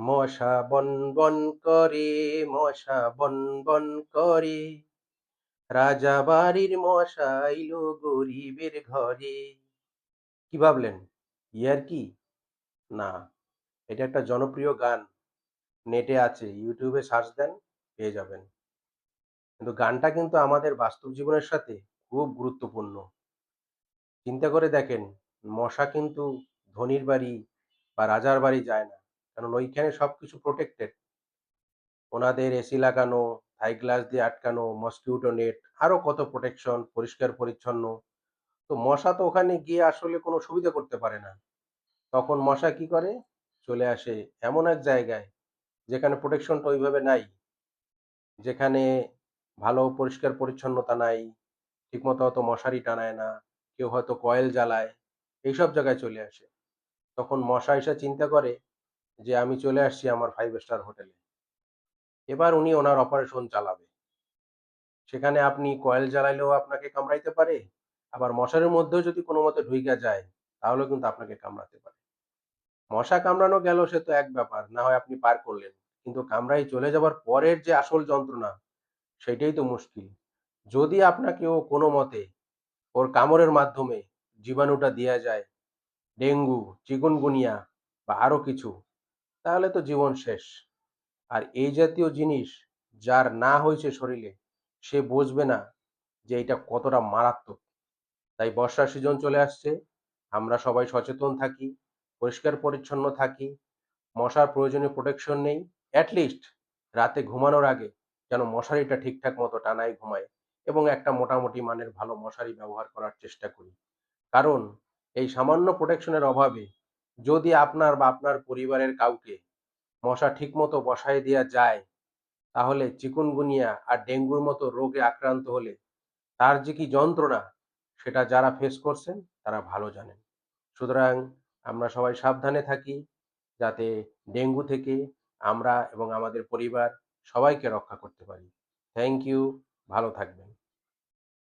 মশা বন বন করে, মশা বন বন করে, রাজা বাড়ির মশা আইলো গরিবের ঘরে। কি ভাবলেন? ইয়ার্কি? না, এটা একটা জনপ্রিয় গান। নেটে আছে। ইউটিউবে সার্চ দেন, পেয়ে যাবেন। কিন্তু গানটা কিন্তু আমাদের বাস্তব জীবনের সাথে খুব গুরুত্বপূর্ণ। চিন্তা করে দেখেন, মশা কিন্তু ধনীর বাড়ি বা রাজার বাড়ি যায় না। কারণ ওইখানে সবকিছু প্রটেক্টেড। ওনাদের এসি লাগানো, থাই গ্লাস দিয়ে আটকানো, মসকিউটো নেট, আরো কত প্রোটেকশন, পরিষ্কার পরিচ্ছন্ন। তো মশা তো ওখানে গিয়ে আসলে কোনো সুবিধা করতে পারে না। তখন মশা কি করে? চলে আসে এমন এক জায়গায় যেখানে প্রোটেকশনটা ওইভাবে নাই, যেখানে ভালো পরিষ্কার পরিচ্ছন্নতা নাই, ঠিকমতো হয়তো মশারি টানায় না, কেউ হয়তো কয়েল জ্বালায়, এইসব জায়গায় চলে আসে। তখন মশা এসে চিন্তা করে যে আমি চলে আসছি আমার 5 স্টার হোটেলে। এবার উনি ওনার অপারেশন চালাবে। সেখানে আপনি কয়েল জ্বালাইলেও আপনাকে কামড়াইতে পারে। আবার মশারির মধ্যেও যদি কোনোমতে ঢুইকা যায়, তাহলেও কিন্তু আপনাকে কামড়াতে পারে। মশা কামড়ানো গেল সে তো এক ব্যাপার, না হয় আপনি পার করলেন। কিন্তু কামড়াই চলে যাবার পরের যে আসল যন্ত্রণা, সেটাই তো মুশকিল। যদি আপনাকে ও কোনোমতে ওর কামড়ের মাধ্যমে জীবাণুটা দেয়া যায়, ডেঙ্গু, চিকুনগুনিয়া বা আরো কিছু, তাহলে তো জীবন শেষ। আর এই জাতীয় জিনিস যার না হইছে শরীরে, সে বুঝবে না যে এইটা কতটা মারাত্মক। তাই বর্ষার সিজন চলে আসছে। আমরা সবাই সচেতন থাকি, পরিষ্কার পরিচ্ছন্ন থাকি, মশার প্রয়োজনীয় প্রোটেকশন নেই। এট লিস্ট রাতে ঘুমানোর আগে যেন মশারিটা ঠিকঠাক মতো টানায় ঘুমায় এবং একটা মোটামুটি মানের ভালো মশারি ব্যবহার করার চেষ্টা করি। কারণ এই সামান্য প্রোটেকশনের অভাবে যদি আপনার বা আপনার পরিবারের কাউকে মশা ঠিকমতো বসায় দেয়া যায়, তাহলে চিকুনগুনিয়া আর ডেঙ্গুর মতো রোগে আক্রান্ত হলে তার যে কি যন্ত্রণা, সেটা যারা ফেস করছেন তারা ভালো জানেন। সুতরাং আমরা সবাই সাবধানে থাকি, যাতে ডেঙ্গু থেকে আমরা এবং আমাদের পরিবার সবাইকে রক্ষা করতে পারি। Thank you. ভালো থাকবেন।